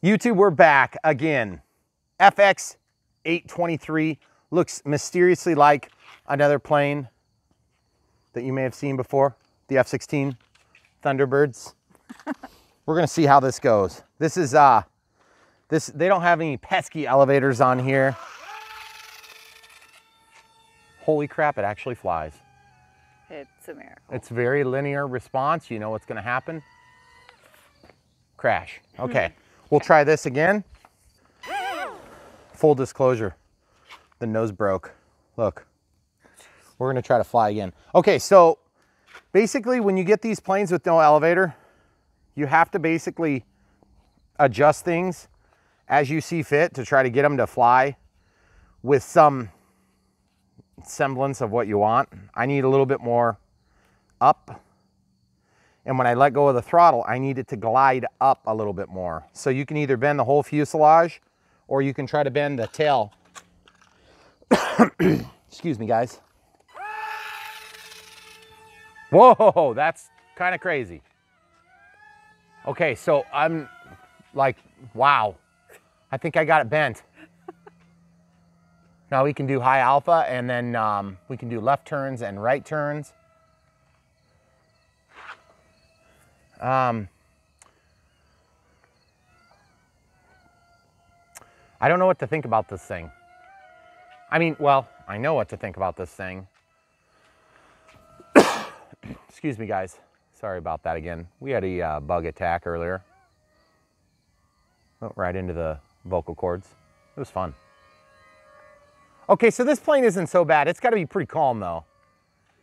YouTube, we're back again. FX823 looks mysteriously like another plane that you may have seen before, the F-16 Thunderbirds. We're gonna see how this goes. This is, they don't have any pesky elevators on here. Holy crap, it actually flies. It's a miracle. It's very linear response. You know what's gonna happen. Crash. Okay, we'll try this again. Full disclosure, the nose broke. Look, we're gonna try to fly again. Okay, so basically when you get these planes with no elevator, you have to basically adjust things as you see fit to try to get them to fly with some semblance of what you want. I need a little bit more up. And when I let go of the throttle, I need it to glide up a little bit more. So you can either bend the whole fuselage or you can try to bend the tail. Excuse me, guys. Whoa, that's kind of crazy. Okay, so I'm like, wow, I think I got it bent. Now we can do high alpha and then we can do left turns and right turns. I don't know what to think about this thing. I mean, well, I know what to think about this thing. Excuse me, guys. Sorry about that again. We had a bug attack earlier. Went right into the vocal cords. It was fun. Okay, so this plane isn't so bad. It's got to be pretty calm, though.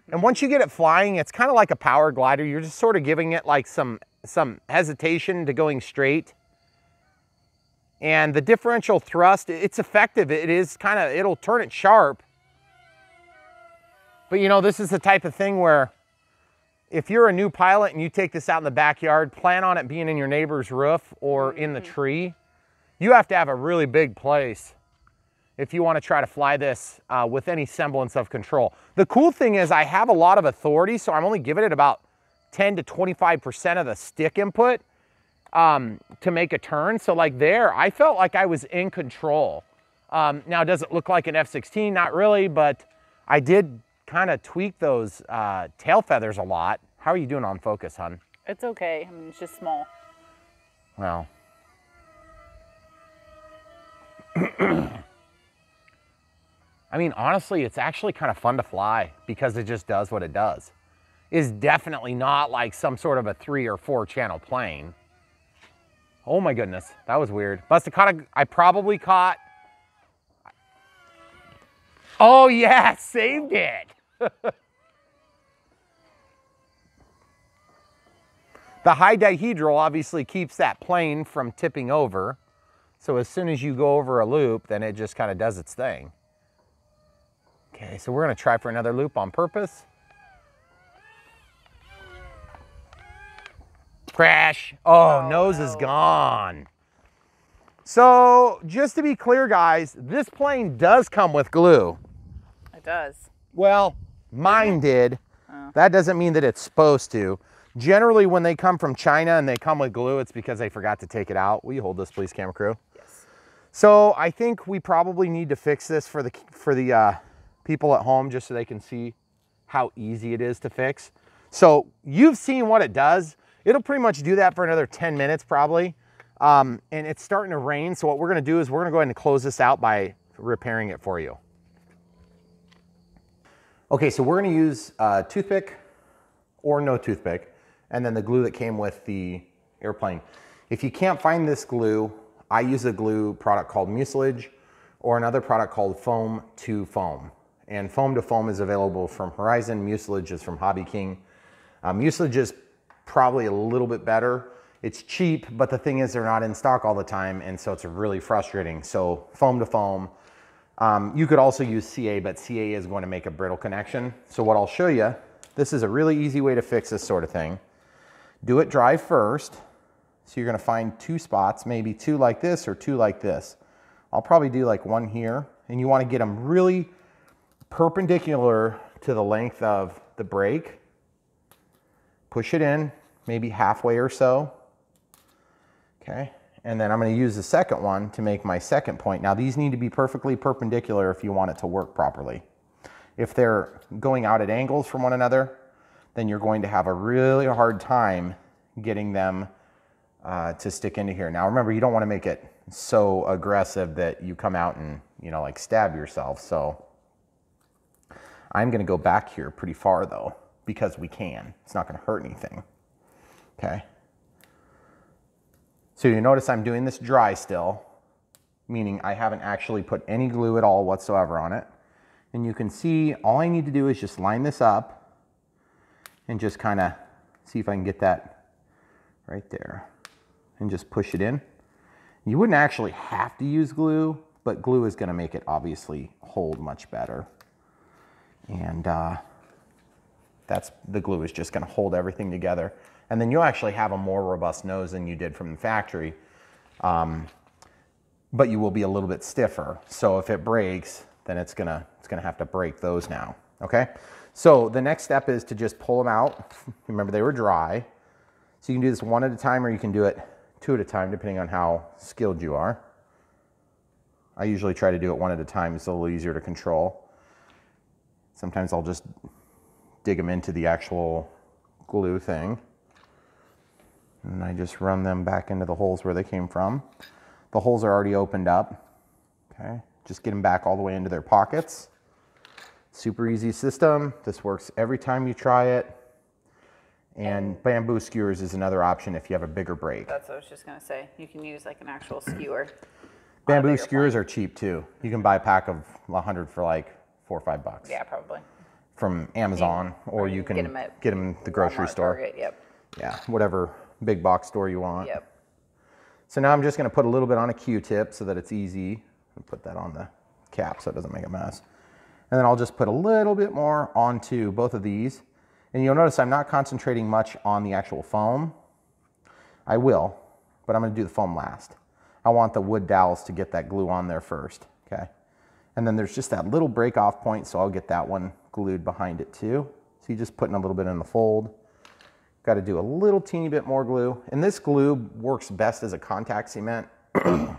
And once you get it flying, it's kind of like a power glider. You're just sort of giving it like some hesitation to going straight. And the differential thrust, it's effective. It is kind of, it'll turn it sharp. But you know, this is the type of thing where if you're a new pilot and you take this out in the backyard, plan on it being in your neighbor's roof or in the tree. You have to have a really big place if you want to try to fly this with any semblance of control. The cool thing is I have a lot of authority, so I'm only giving it about 10 to 25% of the stick input to make a turn. So like there, I felt like I was in control. Now, does it look like an F-16? Not really, but I did kind of tweak those tail feathers a lot. How are you doing on focus, hon? It's okay. I mean, it's just small. Well. I mean, honestly, it's actually kind of fun to fly because it just does what it does. It's definitely not like some sort of a 3 or 4 channel plane. Oh my goodness, that was weird. Must have caught I probably caught. Oh yeah, saved it. The high dihedral obviously keeps that plane from tipping over. So as soon as you go over a loop, then it just kind of does its thing. Okay, so we're gonna try for another loop on purpose. Crash. Oh, nose is gone. So just to be clear, guys, this plane does come with glue. It does. Well, mine did. Oh. That doesn't mean that it's supposed to. Generally, when they come from China and they come with glue, it's because they forgot to take it out. Will you hold this, please, camera crew? Yes. So I think we probably need to fix this for the people at home, just so they can see how easy it is to fix. So you've seen what it does. It'll pretty much do that for another 10 minutes probably. And it's starting to rain. So what we're gonna do is we're gonna go ahead and close this out by repairing it for you. Okay, so we're gonna use a toothpick or no toothpick, and then the glue that came with the airplane. If you can't find this glue, I use a glue product called mucilage or another product called foam to foam. And foam to foam is available from Horizon. Mucilage is from Hobby King. Mucilage is probably a little bit better. It's cheap, but the thing is they're not in stock all the time, and so it's really frustrating. So foam to foam. You could also use CA, but CA is going to make a brittle connection. So what I'll show you, this is a really easy way to fix this sort of thing. Do it dry first. So you're gonna find 2 spots, maybe 2 like this or 2 like this. I'll probably do like 1 here, and you wanna get them really perpendicular to the length of the brake. Push it in, maybe halfway or so. Okay, And then I'm going to use the second one to make my second point. Now these need to be perfectly perpendicular if you want it to work properly. If they're going out at angles from one another, then you're going to have a really hard time getting them to stick into here. Now remember, you don't want to make it so aggressive that you come out and, you know, like stab yourself. So I'm going to go back here pretty far though, because we can. It's not going to hurt anything. Okay. So you notice I'm doing this dry still, meaning I haven't actually put any glue at all whatsoever on it. And you can see all I need to do is just line this up and just kind of see if I can get that right there and just push it in. You wouldn't actually have to use glue, but glue is going to make it obviously hold much better. And the glue is just going to hold everything together. And then you'll actually have a more robust nose than you did from the factory. But you will be a little bit stiffer. So if it breaks, then it's gonna have to break those now, okay? So the next step is to just pull them out. Remember, they were dry. So you can do this one at a time, or you can do it two at a time, depending on how skilled you are. I usually try to do it one at a time. It's a little easier to control. Sometimes I'll just dig them into the actual glue thing. And I just run them back into the holes where they came from. The holes are already opened up, okay? Just get them back all the way into their pockets. Super easy system. This works every time you try it. And bamboo skewers is another option if you have a bigger break. That's what I was just gonna say. You can use like an actual skewer. Bamboo skewers are cheap too. You can buy a pack of 100 for like $4 or $5. Yeah, probably. From Amazon, or you can get them at the grocery store. Target, yep. Yeah, whatever big box store you want. Yep. So now I'm just gonna put a little bit on a Q-tip so that it's easy. I'll put that on the cap so it doesn't make a mess. And then I'll just put a little bit more onto both of these. And you'll notice I'm not concentrating much on the actual foam. I will, but I'm gonna do the foam last. I want the wood dowels to get that glue on there first, okay? And then there's just that little break off point, so I'll get that one glued behind it too. So you're just putting a little bit in the fold. Got to do a little teeny bit more glue. And this glue works best as a contact cement,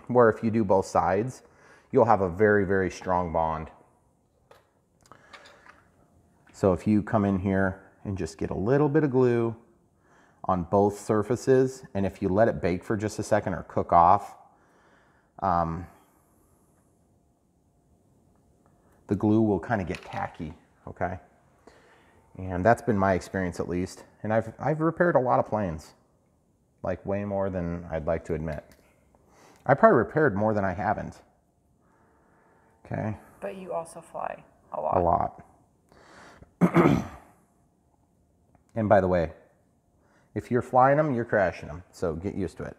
where if you do both sides, you'll have a very, very strong bond. So if you come in here and just get a little bit of glue on both surfaces, and if you let it bake for just a second or cook off, the glue will kind of get tacky, okay? And that's been my experience at least. And I've repaired a lot of planes, like way more than I'd like to admit. I probably repaired more than I haven't, okay? But you also fly a lot. A lot. And by the way, if you're flying them, you're crashing them. So get used to it.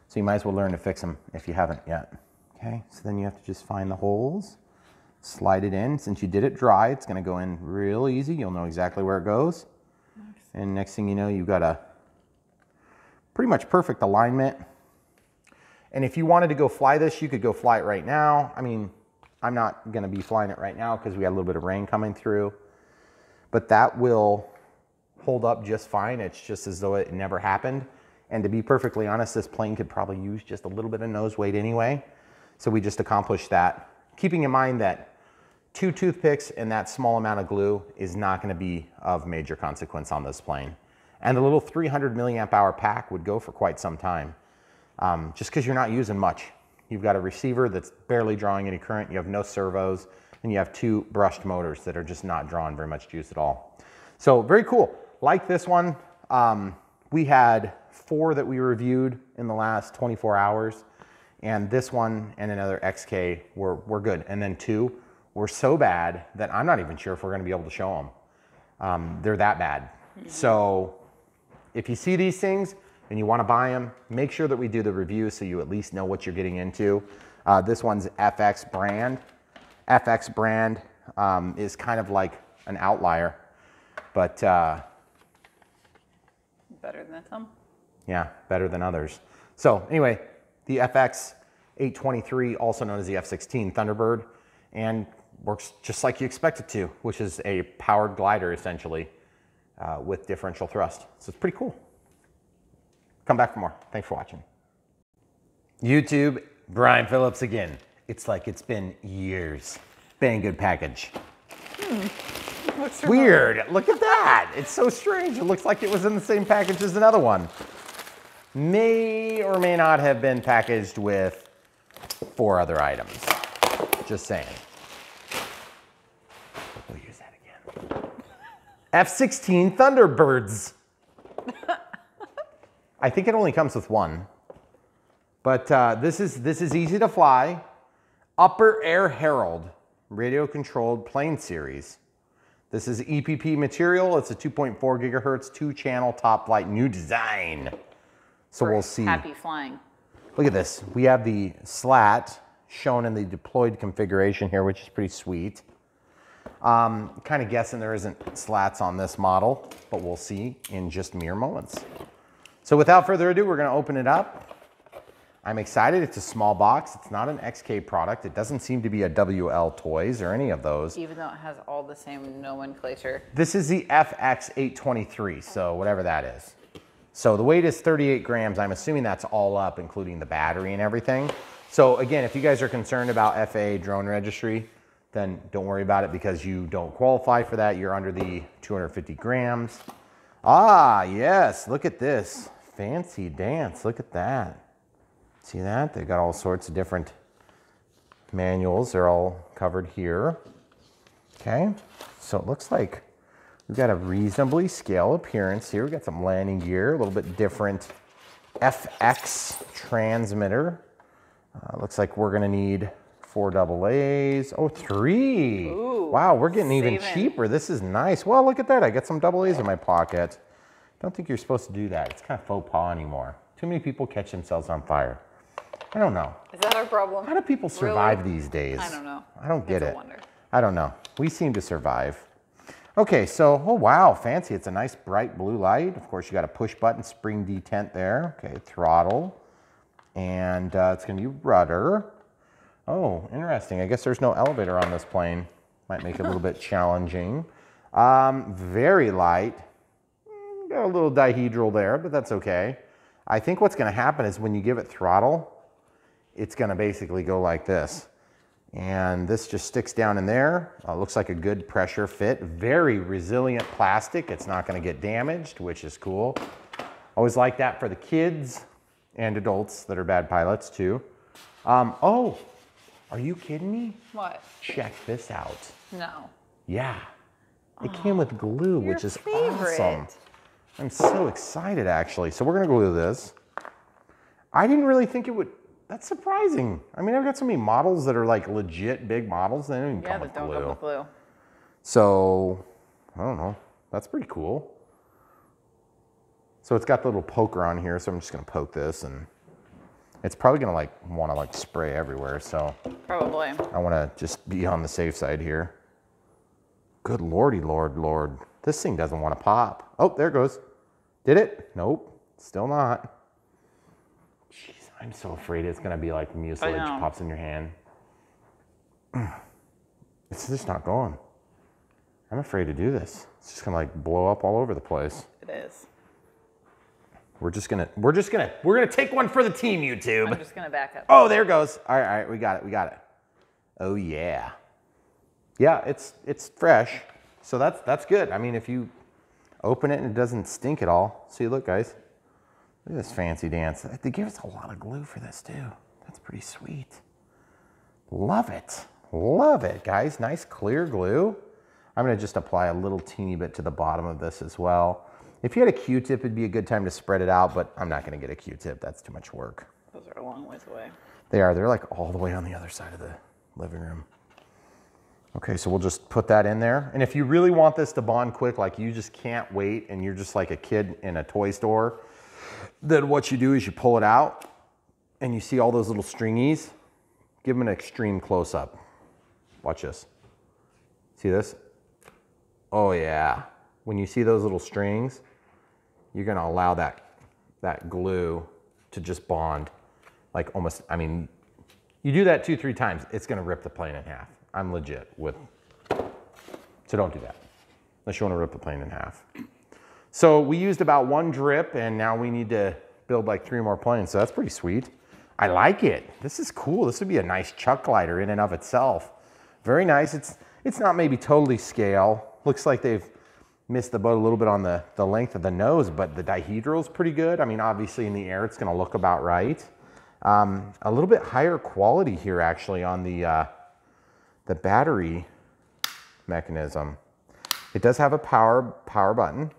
So you might as well learn to fix them if you haven't yet. Okay, so then you have to just find the holes, slide it in. Since you did it dry, it's gonna go in real easy. You'll know exactly where it goes. Nice. And next thing you know, you've got a pretty much perfect alignment. And if you wanted to go fly this, you could go fly it right now. I mean, I'm not gonna be flying it right now because we got a little bit of rain coming through, but that will hold up just fine. It's just as though it never happened. And to be perfectly honest, this plane could probably use just a little bit of nose weight anyway. So we just accomplished that. Keeping in mind that 2 toothpicks and that small amount of glue is not gonna be of major consequence on this plane. And the little 300 milliamp hour pack would go for quite some time, just because you're not using much. You've got a receiver that's barely drawing any current, you have no servos, and you have 2 brushed motors that are just not drawing very much juice at all. So very cool. Like this one, we had 4 that we reviewed in the last 24 hours, and this one and another XK were good. And then 2 were so bad that I'm not even sure if we're gonna be able to show them. They're that bad. So if you see these things and you wanna buy them, make sure that we do the review so you at least know what you're getting into. This one's FX brand. FX brand is kind of like an outlier, but better than some? Yeah, better than others. So anyway, the FX823, also known as the F-16 Thunderbird, and works just like you expect it to, which is a powered glider essentially with differential thrust. So it's pretty cool. Come back for more. Thanks for watching. YouTube, Brian Phillips again. It's like it's been years. Bang good package. Looks Weird. Look at that. It's so strange. It looks like it was in the same package as another one. May or may not have been packaged with 4 other items. Just saying. We'll use that again. F-16 Thunderbirds. I think it only comes with 1. But this is easy to fly. Upper Air Herald, radio controlled plane series. This is EPP material. It's a 2.4 gigahertz, 2-channel top flight, new design. So we'll see. Happy flying. Look at this. We have the slat shown in the deployed configuration here, which is pretty sweet. Kind of guessing there isn't slats on this model, but we'll see in just mere moments. So without further ado, we're going to open it up. I'm excited. It's a small box. It's not an XK product. It doesn't seem to be a WL Toys or any of those. Even though it has all the same nomenclature. This is the FX823, so whatever that is. So the weight is 38 grams. I'm assuming that's all up, including the battery and everything. So again, if you guys are concerned about FAA drone registry, then don't worry about it because you don't qualify for that. You're under the 250 grams. Ah, yes, look at this. Fancy dance, look at that. See that? They've got all sorts of different manuals. They're all covered here. Okay, so it looks like we've got a reasonably scale appearance here. We've got some landing gear, a little bit different FX transmitter. Looks like we're gonna need 4 AA's. Oh, 3. Ooh, wow, we're getting even saving. cheaper. This is nice. Well, look at that. I got some AA's in my pocket. Don't think you're supposed to do that. It's kind of faux pas anymore. Too many people catch themselves on fire. I don't know. Is that our problem? How do people survive these days? I don't know. I don't get It's a it. wonder. I don't know. We seem to survive. Okay, so, oh wow, fancy. It's a nice bright blue light. Of course, you got a push button, spring detent there. Okay, throttle. And it's gonna be rudder. Oh, interesting. I guess there's no elevator on this plane. Might make it a little bit challenging. Very light. Got a little dihedral there, but that's okay. I think what's gonna happen is when you give it throttle, it's gonna basically go like this. And this just sticks down in there. Looks like a good pressure fit. Very resilient plastic. It's not gonna get damaged, which is cool. Always like that for the kids and adults that are bad pilots too. Oh, are you kidding me? What? Check this out. No. Yeah, it came with glue, Your which is favorite. awesome. I'm so excited actually. So we're gonna glue this. I didn't really think it would, that's surprising. I mean, I've got so many models that are like legit big models, they don't even come with that don't glue. come with glue. So, I don't know, that's pretty cool. So it's got the little poker on here, so I'm just gonna poke this and it's probably gonna like wanna like spray everywhere, so. Probably. I wanna just be on the safe side here. Good lordy, lord. This thing doesn't wanna pop. Oh, there it goes. Did it? Nope, still not. Jeez, I'm so afraid it's gonna be like mucilage pops in your hand. It's just not going. I'm afraid to do this. It's just gonna like blow up all over the place. It is. We're gonna take one for the team, YouTube. I'm just gonna back up. Oh, there it goes. All right, we got it. Oh yeah. Yeah, it's fresh. So that's good. I mean, if you open it and it doesn't stink at all. See, look guys. Look at this fancy dance. They gave us a lot of glue for this too. That's pretty sweet. Love it. Love it, guys. Nice clear glue. I'm gonna just apply a little teeny bit to the bottom of this as well. If you had a Q-tip, it'd be a good time to spread it out, but I'm not gonna get a Q-tip. That's too much work. Those are a long ways away. They are. They're like all the way on the other side of the living room. Okay, so we'll just put that in there. And if you really want this to bond quick, like you just can't wait and you're just like a kid in a toy store, then what you do is you pull it out and you see all those little stringies. Give them an extreme close-up. Watch this. See this? Oh yeah. When you see those little strings, you're gonna allow that glue to just bond like almost, I mean, you do that 2-3 times, it's gonna rip the plane in half. I'm legit with, so don't do that unless you wanna rip the plane in half. So we used about 1 drip and now we need to build like 3 more planes, so that's pretty sweet. I like it. This is cool. This would be a nice chuck glider in and of itself. Very nice. It's not maybe totally scale. Looks like they've missed the boat a little bit on the length of the nose, but the dihedral is pretty good. I mean, obviously in the air, it's gonna look about right. A little bit higher quality here actually on the battery mechanism. It does have a power button.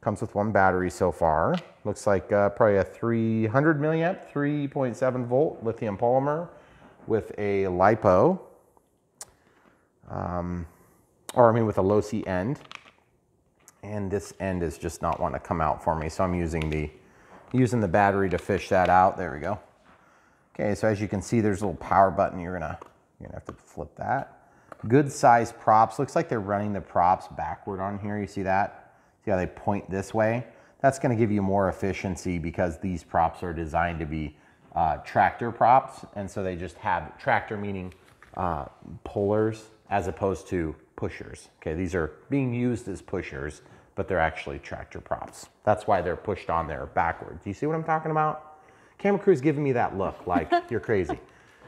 Comes with one battery so far. Looks like probably a 300 milliamp, 3.7 volt lithium polymer with a lipo, with a low C end. And this end is just not wanting to come out for me, so I'm using the battery to fish that out. There we go. Okay, so as you can see, there's a little power button. You're gonna have to flip that. Good size props. Looks like they're running the props backward on here. You see that? See how they point this way? That's gonna give you more efficiency because these props are designed to be tractor props. And so they just have tractor meaning pullers as opposed to pushers. Okay, these are being used as pushers, but they're actually tractor props. That's why they're pushed on there backward. Do you see what I'm talking about? Camera crew's giving me that look like you're crazy. Do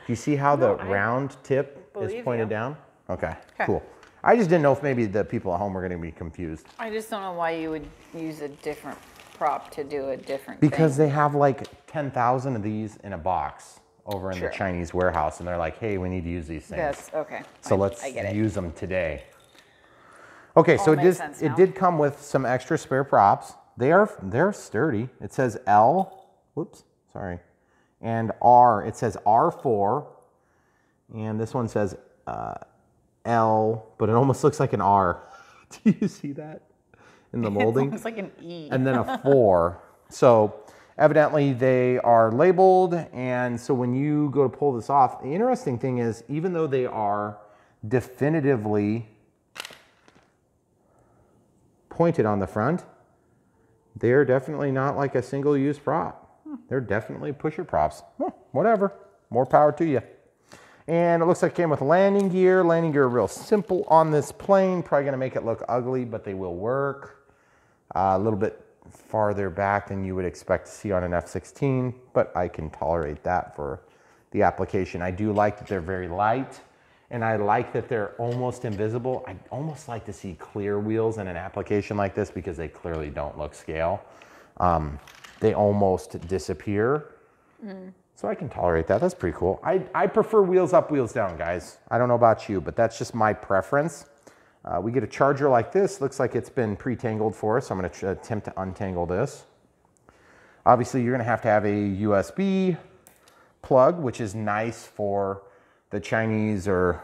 you see how the round tip is pointed down? Okay, cool. I just didn't know if maybe the people at home were gonna be confused. I just don't know why you would use a different prop to do a different because thing. They have like 10,000 of these in a box over in the Chinese warehouse, and they're like, hey, we need to use these things. That's okay. So let's use them today. Okay, so it did come with some extra spare props. They're sturdy. It says L, whoops, sorry, and R. It says R4, and this one says L, but it almost looks like an R. Do you see that in the molding? It looks like an E. And then a 4. So evidently they are labeled, and so when you go to pull this off, the interesting thing is, even though they are definitively pointed on the front, they're definitely not like a single-use prop. They're definitely pusher props. Whatever, more power to you. And it looks like it came with landing gear. Landing gear real simple on this plane. Probably gonna make it look ugly, but they will work. A little bit farther back than you would expect to see on an F-16, but I can tolerate that for the application. I do like that they're very light, and I like that they're almost invisible. I almost like to see clear wheels in an application like this because they clearly don't look scale. They almost disappear. So I can tolerate that. That's pretty cool. I prefer wheels up, wheels down, guys. I don't know about you, but that's just my preference. We get a charger like this. Looks like it's been pre-tangled for us. I'm going to attempt to untangle this. Obviously, you're going to have a USB plug, which is nice for the Chinese or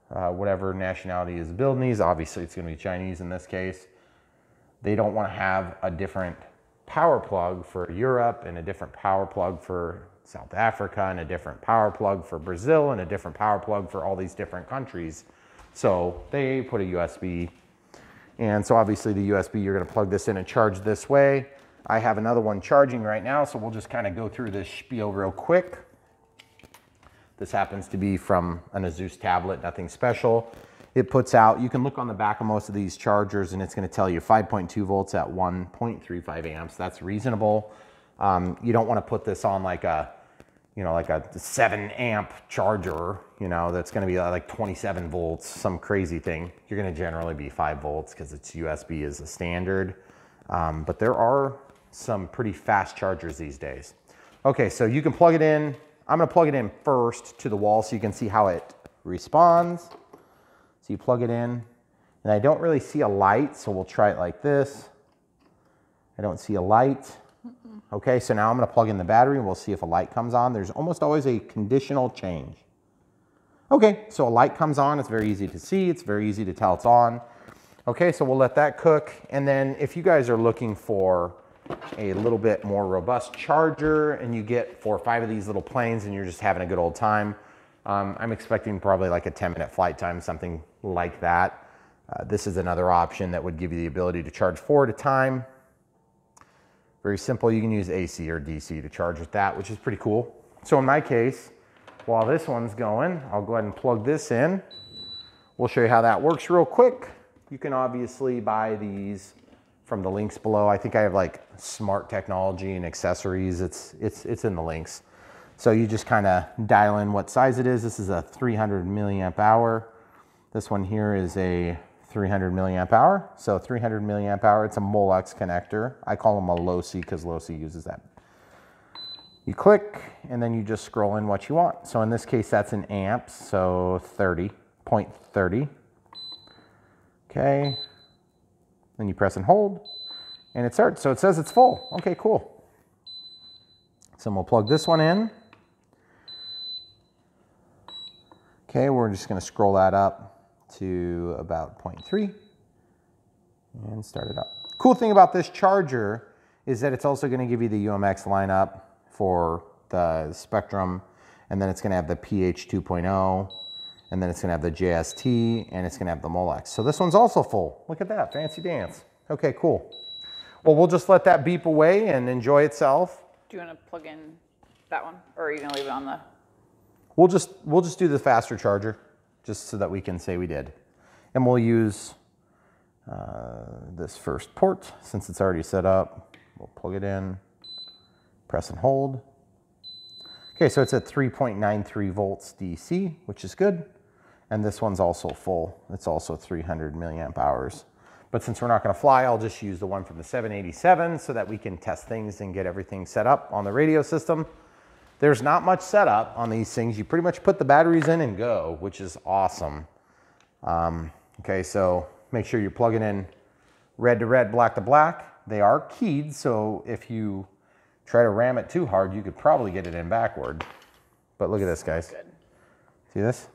whatever nationality is building these. Obviously, it's going to be Chinese in this case. They don't want to have a different power plug for Europe and a different power plug for South Africa and a different power plug for Brazil and a different power plug for all these different countries. So they put a USB. And so obviously the USB, you're gonna plug this in and charge this way. I have another one charging right now, so we'll just kind of go through this spiel real quick. This happens to be from an Asus tablet, nothing special. It puts out, you can look on the back of most of these chargers and it's gonna tell you 5.2 volts at 1.35 amps. That's reasonable. You don't wanna put this on like a 7 amp charger, that's gonna be like 27 volts, some crazy thing. You're gonna generally be 5 volts because it's USB is a standard. But there are some pretty fast chargers these days. Okay, so you can plug it in. I'm gonna plug it in first to the wall so you can see how it responds. So you plug it in, and I don't really see a light, so we'll try it like this. I don't see a light. Okay, so now I'm gonna plug in the battery and we'll see if a light comes on. There's almost always a conditional change. Okay, so a light comes on. It's very easy to see. It's very easy to tell it's on. Okay, so we'll let that cook. And then if you guys are looking for a little bit more robust charger and you get 4 or 5 of these little planes and you're just having a good old time, I'm expecting probably like a 10-minute flight time, something like that. This is another option that would give you the ability to charge 4 at a time. Very simple. You can use AC or DC to charge with that, which is pretty cool. So in my case, while this one's going, I'll go ahead and plug this in. We'll show you how that works real quick. You can obviously buy these from the links below. I think I have like smart technology and accessories. It's in the links. So you just kind of dial in what size it is. This is a 300 milliamp hour. This one here is a 300 milliamp hour. So 300 milliamp hour, it's a Molex connector. I call them a LOCI because LOCI uses that. You click and then you just scroll in what you want. So in this case, that's in amps, so 30.30. Okay, then you press and hold and it starts. So it says it's full. Okay, cool. So we'll plug this one in. Okay, we're just gonna scroll that up to about 0.3 and start it up. Cool thing about this charger is that it's also gonna give you the UMX lineup for the Spectrum, and then it's gonna have the PH 2.0, and then it's gonna have the JST, and it's gonna have the Molex. So this one's also full. Look at that, fancy dance. Okay, cool. Well, we'll just let that beep away and enjoy itself. Do you want to plug in that one, or are you gonna leave it on the? We'll just do the faster charger, just so that we can say we did. And we'll use this first port, since it's already set up. We'll plug it in. Press and hold. Okay, so it's at 3.93 volts DC, which is good. And this one's also full. It's also 300 milliamp hours. But since we're not gonna fly, I'll just use the one from the 787 so that we can test things and get everything set up on the radio system. There's not much setup on these things. You pretty much put the batteries in and go, which is awesome. Okay, so make sure you're plugging in red to red, black to black. They are keyed, so if you try to ram it too hard, you could probably get it in backward. But look at this, guys. Good. See this?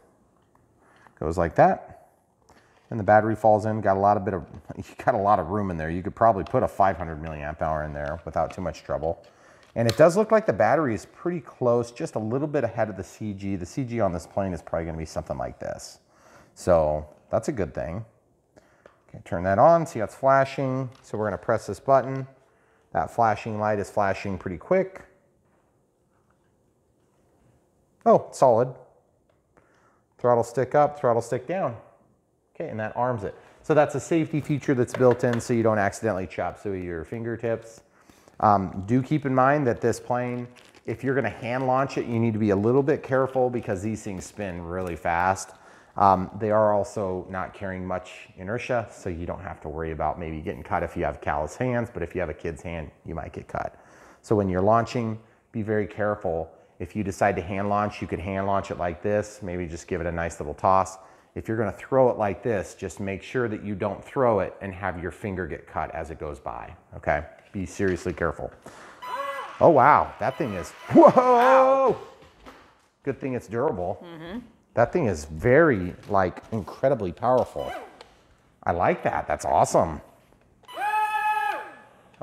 Goes like that. And the battery falls in. Got a lot of room in there. You could probably put a 500 milliamp hour in there without too much trouble. And it does look like the battery is pretty close, just a little bit ahead of the CG. The CG on this plane is probably gonna be something like this. So that's a good thing. Okay, turn that on, see how it's flashing. So we're gonna press this button. That flashing light is flashing pretty quick. Oh, solid. Throttle stick up, throttle stick down. Okay, and that arms it. So that's a safety feature that's built in so you don't accidentally chop suey your fingertips. Do keep in mind that this plane, if you're gonna hand launch it, you need to be a little bit careful because these things spin really fast. They are also not carrying much inertia, so you don't have to worry about maybe getting cut if you have callous hands, but if you have a kid's hand, you might get cut. So when you're launching, be very careful. If you decide to hand launch, you could hand launch it like this, maybe just give it a nice little toss. If you're gonna throw it like this, just make sure that you don't throw it and have your finger get cut as it goes by, okay? Be seriously careful. Oh wow, that thing is, whoa! Wow. Good thing it's durable. Mm-hmm. That thing is very, like, incredibly powerful. I like that, that's awesome.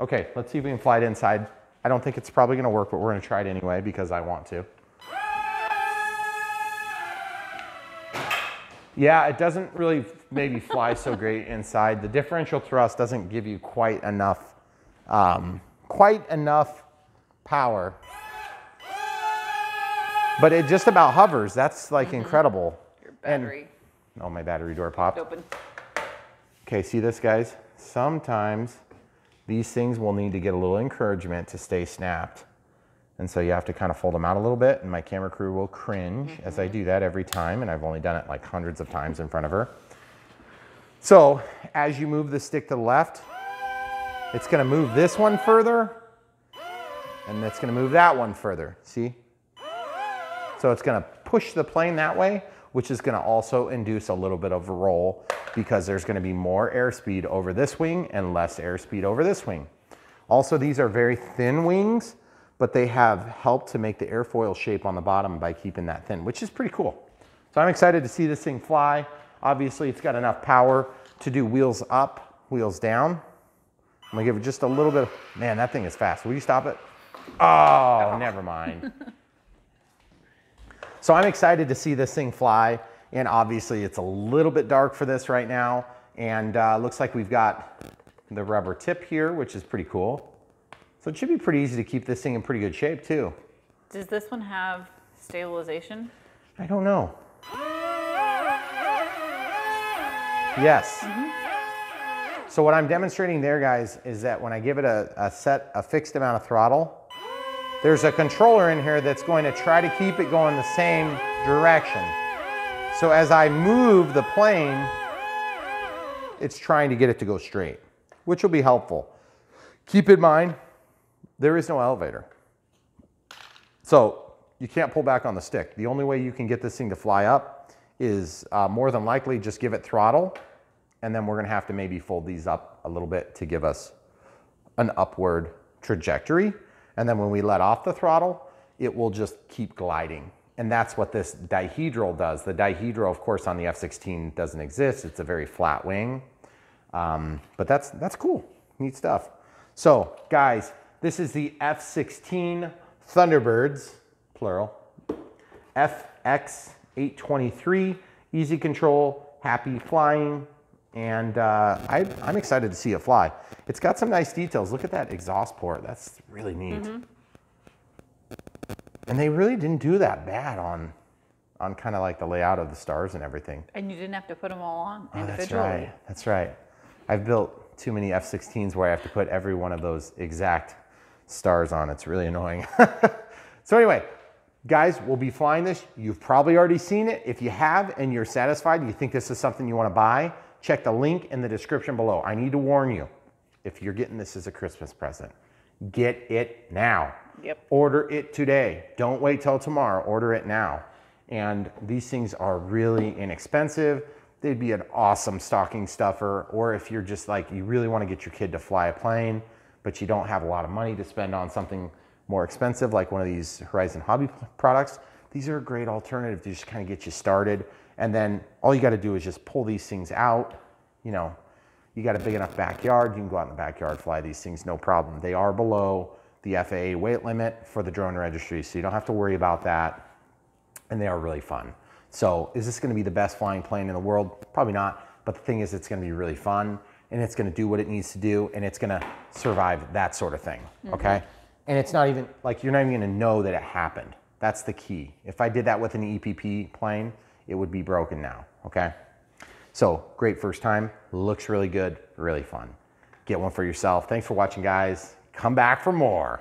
Okay, let's see if we can fly it inside. I don't think it's probably gonna work, but we're gonna try it anyway because I want to. Yeah, it doesn't really maybe fly so great inside. The differential thrust doesn't give you quite enough power. But it just about hovers. That's like incredible. Your battery. And, oh, my battery door popped. Open. Okay, see this, guys? Sometimes these things will need to get a little encouragement to stay snapped. And so you have to kind of fold them out a little bit, and my camera crew will cringe as I do that every time, and I've only done it like hundreds of times in front of her. So as you move the stick to the left, it's gonna move this one further, and it's gonna move that one further, see? So it's gonna push the plane that way, which is gonna also induce a little bit of a roll because there's gonna be more airspeed over this wing and less airspeed over this wing. Also, these are very thin wings, but they have helped to make the airfoil shape on the bottom by keeping that thin, which is pretty cool. So I'm excited to see this thing fly. Obviously, it's got enough power to do wheels up, wheels down. I'm gonna give it just a little bit of, man, that thing is fast. Will you stop it? Oh, never mind. So I'm excited to see this thing fly, and obviously it's a little bit dark for this right now, and looks like we've got the rubber tip here, which is pretty cool. So it should be pretty easy to keep this thing in pretty good shape too. Does this one have stabilization? I don't know. Yes. So what I'm demonstrating there, guys, is that when I give it a fixed amount of throttle, there's a controller in here that's going to try to keep it going the same direction. So as I move the plane, it's trying to get it to go straight, which will be helpful. Keep in mind, there is no elevator. So you can't pull back on the stick. The only way you can get this thing to fly up is more than likely just give it throttle, and then we're gonna have to maybe fold these up a little bit to give us an upward trajectory. And then when we let off the throttle, it will just keep gliding. And that's what this dihedral does. The dihedral, of course, on the F-16 doesn't exist. It's a very flat wing, but that's cool, neat stuff. So guys, this is the F-16 Thunderbirds, plural, FX823, easy control, happy flying, and I'm excited to see it fly. It's got some nice details. Look at that exhaust port. That's really neat. Mm-hmm. And they really didn't do that bad on kind of like the layout of the stars and everything. And you didn't have to put them all on individually. That's right. That's right. I've built too many F-16s where I have to put every one of those exact stars on. It's really annoying. So anyway, guys, we'll be flying this. You've probably already seen it. If you have and you're satisfied and you think this is something you want to buy, check the link in the description below. I need to warn you, if you're getting this as a Christmas present, get it now. Yep. Order it today. Don't wait till tomorrow. Order it now. And these things are really inexpensive. They'd be an awesome stocking stuffer. Or if you're just like, you really want to get your kid to fly a plane, but you don't have a lot of money to spend on something more expensive, like one of these Horizon Hobby products, these are a great alternative to just kind of get you started. And then all you got to do is just pull these things out. You know, you got a big enough backyard, you can go out in the backyard, fly these things, no problem. They are below the FAA weight limit for the drone registry, so you don't have to worry about that. And they are really fun. So is this going to be the best flying plane in the world? Probably not. But the thing is, it's going to be really fun, and it's going to do what it needs to do, and it's going to survive that sort of thing. Mm-hmm. Okay? And it's not even like, you're not even going to know that it happened. That's the key. If I did that with an EPP plane, it would be broken now. Okay? So great first time. Looks really good. Really fun. Get one for yourself. Thanks for watching, guys. Come back for more.